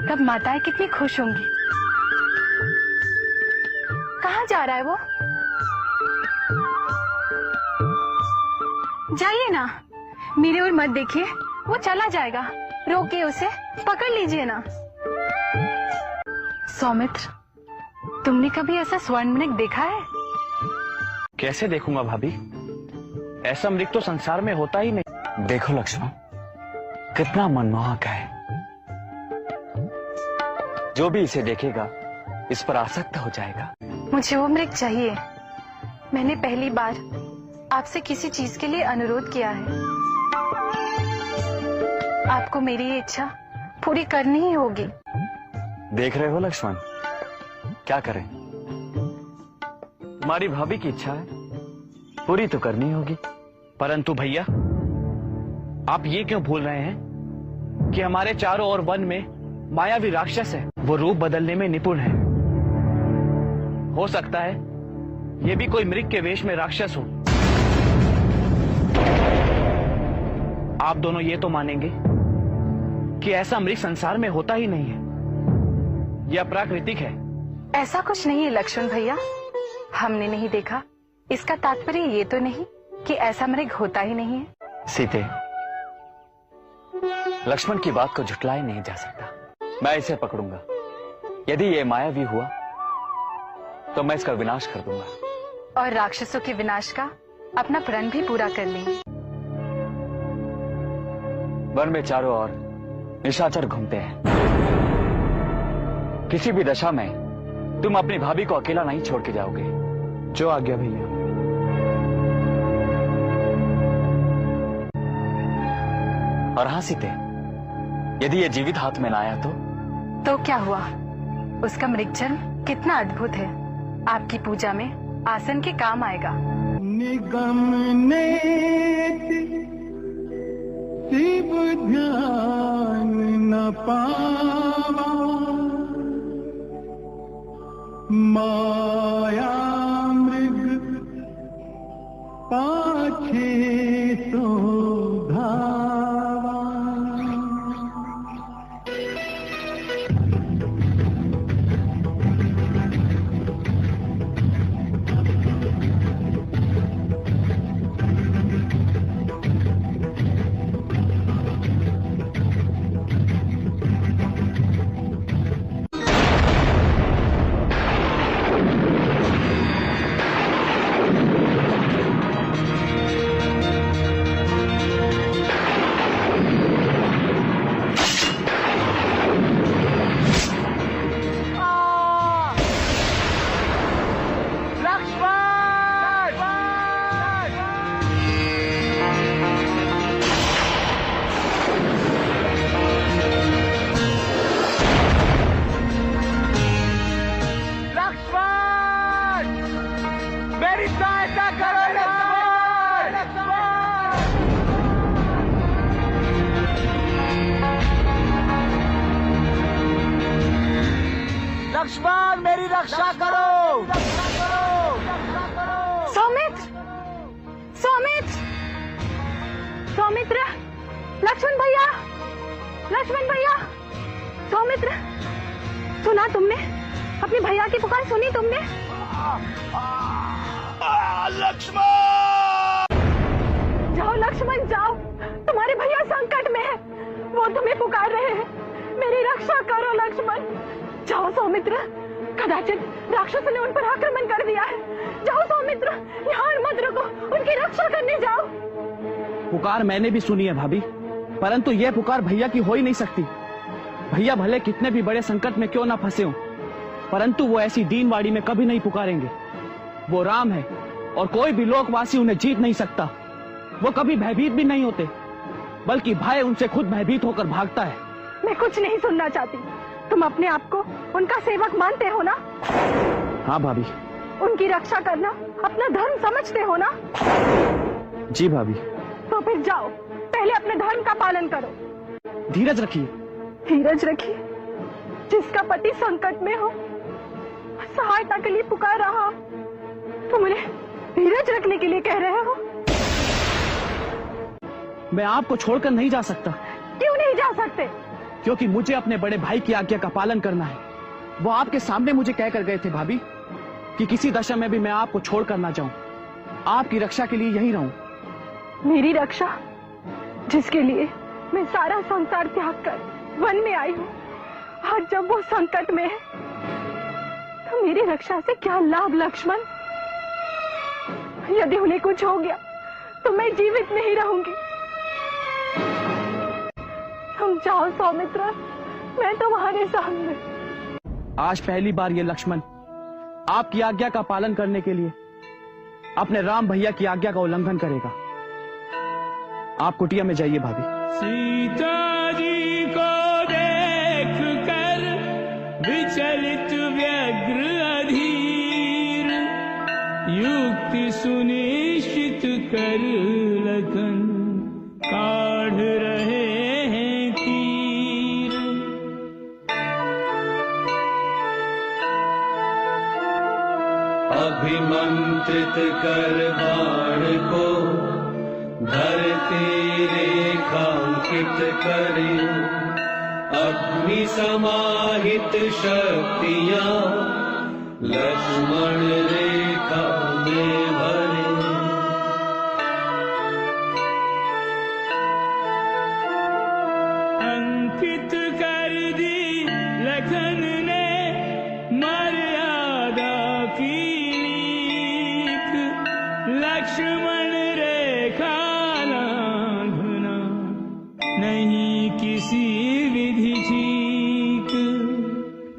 तब माताएं कितनी खुश होंगी। कहाँ जा रहा है वो? जाइए ना, मेरी ओर मत देखिए, वो चला जाएगा। रोकिए उसे, पकड़ लीजिए ना। सौमित्र, तुमने कभी ऐसा स्वर्ण मृग देखा है? कैसे देखूंगा भाभी, ऐसा मृग तो संसार में होता ही नहीं। देखो लक्ष्मण, कितना मनमोहक है। जो भी इसे देखेगा इस पर आसक्त हो जाएगा। मुझे वो मृग चाहिए। मैंने पहली बार आपसे किसी चीज के लिए अनुरोध किया है। आपको मेरी ये इच्छा पूरी करनी ही होगी। देख रहे हो लक्ष्मण, क्या करें, तुम्हारी भाभी की इच्छा है, पूरी तो करनी होगी। परंतु भैया, आप ये क्यों भूल रहे हैं कि हमारे चारों ओर वन में मायावी राक्षस है। वो रूप बदलने में निपुण है। हो सकता है ये भी कोई मृग के वेश में राक्षस हो। आप दोनों ये तो मानेंगे कि ऐसा मृग संसार में होता ही नहीं है, यह अप्राकृतिक है। ऐसा कुछ नहीं है लक्ष्मण भैया, हमने नहीं देखा, इसका तात्पर्य ये तो नहीं कि ऐसा मृग होता ही नहीं है। सीते, लक्ष्मण की बात को झुटलाया नहीं जा सकता। मैं इसे पकड़ूंगा। यदि ये मायावी हुआ तो मैं इसका विनाश कर दूंगा और राक्षसों के विनाश का अपना प्रण भी पूरा कर लेंगे। वन में चारों ओर निशाचर घूमते हैं। किसी भी दशा में तुम अपनी भाभी को अकेला नहीं छोड़ के जाओगे। जो आज्ञा भैया। और हाँ सीते, यदि ये जीवित हाथ में ना आया तो क्या हुआ? उसका मृगजन्म कितना अद्भुत है, आपकी पूजा में आसन के काम आएगा। निगम नेति शिव ध्यान न पावा, माया मृग पाछे सो धावा। लक्ष्मण, मेरी रक्षा करो। सौमित्र, सौमित्र, सौमित्र, लक्ष्मण भैया, लक्ष्मण भैया, सौमित्र, सुना तुमने? अपने भैया की पुकार सुनी तुमने? लक्ष्मण, जाओ लक्ष्मण जाओ, तुम्हारे भैया संकट में है, वो तुम्हें पुकार रहे हैं। मेरी रक्षा करो लक्ष्मण। जाओ सौमित्र, कदाचित राक्षसों ने उन पर आक्रमण कर दिया है। जाओ सौमित्र, यहाँ मत रुको, उनकी रक्षा करने जाओ। पुकार मैंने भी सुनी है भाभी, परंतु यह पुकार भैया की हो ही नहीं सकती। भैया भले कितने भी बड़े संकट में क्यों ना फंसे हो, परंतु वो ऐसी दीनवाड़ी में कभी नहीं पुकारेंगे। वो राम है और कोई भी लोकवासी उन्हें जीत नहीं सकता। वो कभी भयभीत भी नहीं होते, बल्कि भय उनसे खुद भयभीत होकर भागता है। मैं कुछ नहीं सुनना चाहती। तुम अपने आप को उनका सेवक मानते हो ना? हाँ भाभी। उनकी रक्षा करना अपना धर्म समझते हो ना? जी भाभी। तो फिर जाओ, पहले अपने धर्म का पालन करो। धीरज रखिए। धीरज रखिए? जिसका पति संकट में हो, सहायता के लिए पुकार रहा, तुम उन्हें धीरज रखने के लिए कह रहे हो? मैं आपको छोड़कर नहीं जा सकता। क्यों नहीं जा सकते? क्योंकि मुझे अपने बड़े भाई की आज्ञा का पालन करना है। वो आपके सामने मुझे कहकर गए थे भाभी कि किसी दशा में भी मैं आपको छोड़कर ना जाऊं, आपकी रक्षा के लिए यहीं रहूं। मेरी रक्षा, जिसके लिए मैं सारा संसार त्याग कर वन में आई हूँ, आज जब वो संकट में है तो मेरी रक्षा से क्या लाभ लक्ष्मण? यदि उन्हें कुछ हो गया तो मैं जीवित नहीं रहूंगी। तुम जाओ सौमित्र, मैं तुम्हारे सामने। आज पहली बार ये लक्ष्मण आपकी आज्ञा का पालन करने के लिए अपने राम भैया की आज्ञा का उल्लंघन करेगा। आप कुटिया में जाइए भाभी। सीता जी को देख कर विचलित व्यग्र अधीर, युक्ति सुनिश्चित कर लखन काढ़ रहे हैं तीर। अभिमंत्रित कर बाण को धरती रेखांकित करे, अग्नि समाहित शक्तियां लक्ष्मण रेखा में भरे। अंकित कर दी लखन ने मर्यादा की लीक, लक्ष्मण रेखा लांघना नहीं किसी विधि ठीक,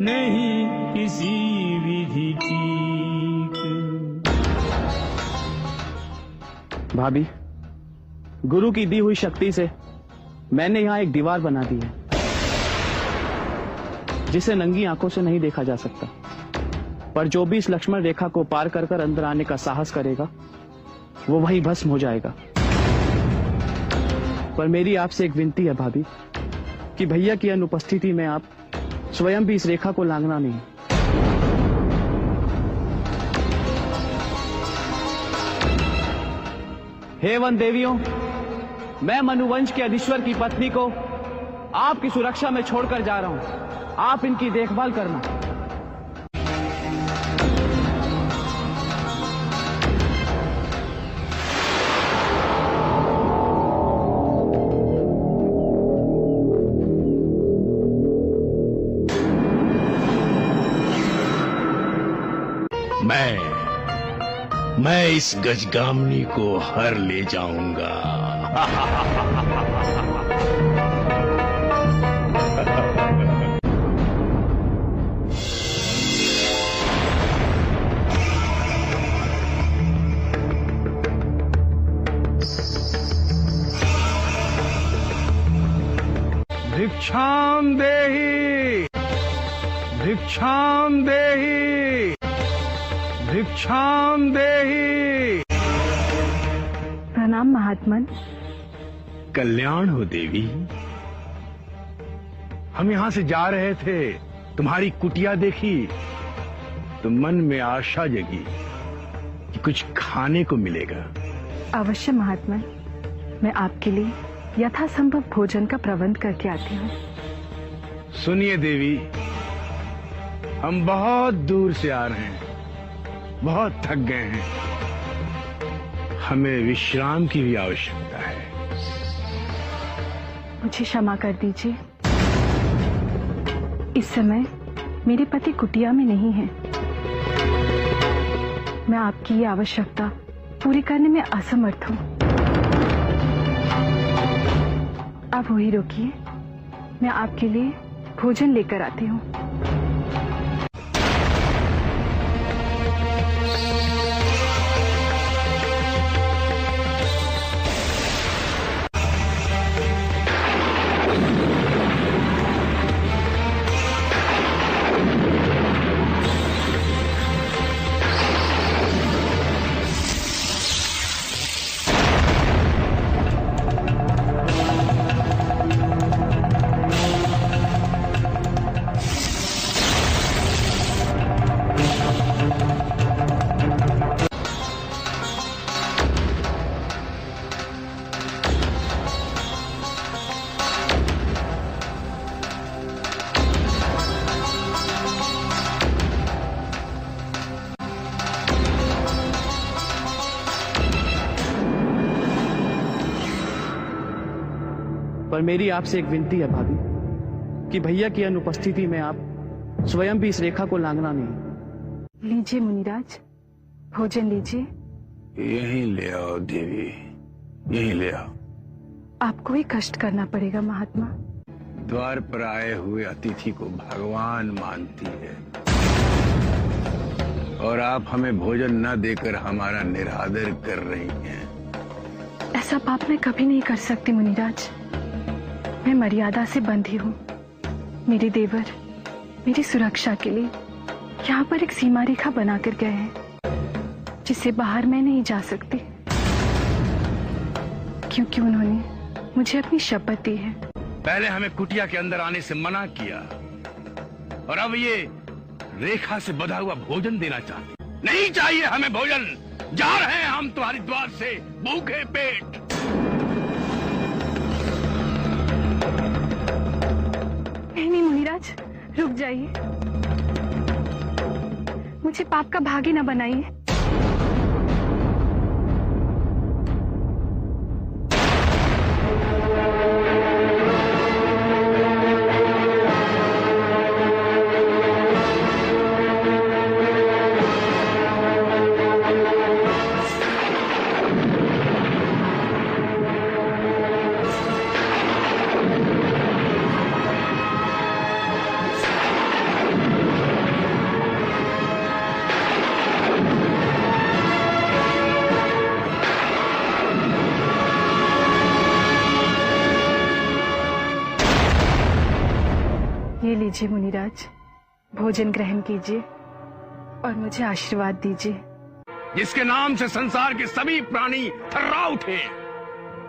नहीं किसी विधि ठीक। भाभी, गुरु की दी हुई शक्ति से मैंने यहां एक दीवार बना दी है जिसे नंगी आंखों से नहीं देखा जा सकता, पर जो भी इस लक्ष्मण रेखा को पार कर कर अंदर आने का साहस करेगा वो वही भस्म हो जाएगा। पर मेरी आपसे एक विनती है भाभी कि भैया की अनुपस्थिति में आप स्वयं भी इस रेखा को लांघना नहीं। हे वन देवियों, मैं मनुवंश के अधीश्वर की पत्नी को आपकी सुरक्षा में छोड़कर जा रहा हूं। आप इनकी देखभाल करना। मैं इस गजगामनी को हर ले जाऊंगा। भिक्षाम देहि, भिक्षाम देहि, भिक्षाम देहि। प्रणाम महात्मन। कल्याण हो देवी। हम यहाँ से जा रहे थे, तुम्हारी कुटिया देखी तो मन में आशा जगी कि कुछ खाने को मिलेगा। अवश्य महात्मन, मैं आपके लिए यथासंभव भोजन का प्रबंध करके आती हूँ। सुनिए देवी, हम बहुत दूर से आ रहे हैं, बहुत थक गए हैं, हमें विश्राम की भी आवश्यकता है। मुझे क्षमा कर दीजिए, इस समय मेरे पति कुटिया में नहीं हैं। मैं आपकी ये आवश्यकता पूरी करने में असमर्थ हूँ। आप वही रोकिए, मैं आपके लिए भोजन लेकर आती हूँ। पर मेरी आपसे एक विनती है भाभी कि भैया की अनुपस्थिति में आप स्वयं भी इस रेखा को लांघना नहीं। लीजिए मुनिराज, भोजन लीजिए। यहीं ले आओ देवी, यहीं ले आओ। आपको ही कष्ट करना पड़ेगा महात्मा। द्वार पर आए हुए अतिथि को भगवान मानती है और आप हमें भोजन न देकर हमारा निरादर कर रही हैं। ऐसा पाप मैं कभी नहीं कर सकती मुनिराज। मैं मर्यादा से बंधी हूँ। मेरे देवर मेरी सुरक्षा के लिए यहाँ पर एक सीमा रेखा बनाकर गए हैं जिससे बाहर मैं नहीं जा सकती, क्योंकि उन्होंने मुझे अपनी शपथ दी है। पहले हमें कुटिया के अंदर आने से मना किया और अब ये रेखा से बंधा हुआ भोजन देना चाहते। नहीं चाहिए हमें भोजन, जा रहे हैं हम तुम्हारी द्वार से भूखे पेट। नहीं मुनिराज, रुक जाइए। मुझे पाप का भागी न बनाइए। ये लीजिए मुनिराज, भोजन ग्रहण कीजिए और मुझे आशीर्वाद दीजिए। जिसके नाम से संसार के सभी प्राणी थर्रा उठे,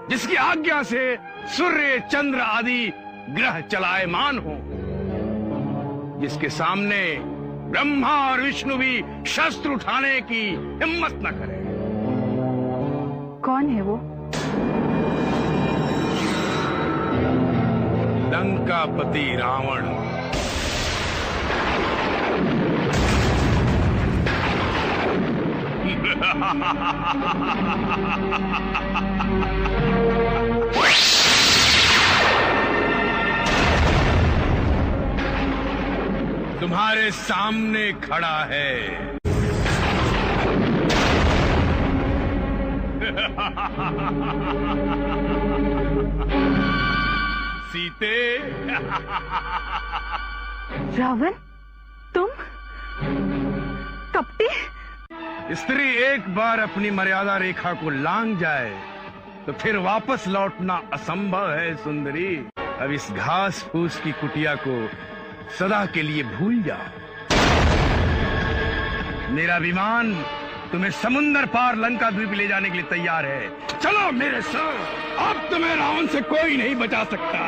जिसकी आज्ञा से सूर्य चंद्र आदि ग्रह चलायमान हो, जिसके सामने ब्रह्मा और विष्णु भी शस्त्र उठाने की हिम्मत न करे। कौन है वो? लंकापति रावण। तुम्हारे सामने खड़ा है। सीते। रावण, तुम कपटी? स्त्री एक बार अपनी मर्यादा रेखा को लांघ जाए तो फिर वापस लौटना असंभव है सुंदरी। अब इस घास फूस की कुटिया को सदा के लिए भूल जाओ। मेरा विमान तुम्हें समुंदर पार लंका द्वीप ले जाने के लिए तैयार है। चलो मेरे साथ, अब तुम्हें रावण से कोई नहीं बचा सकता।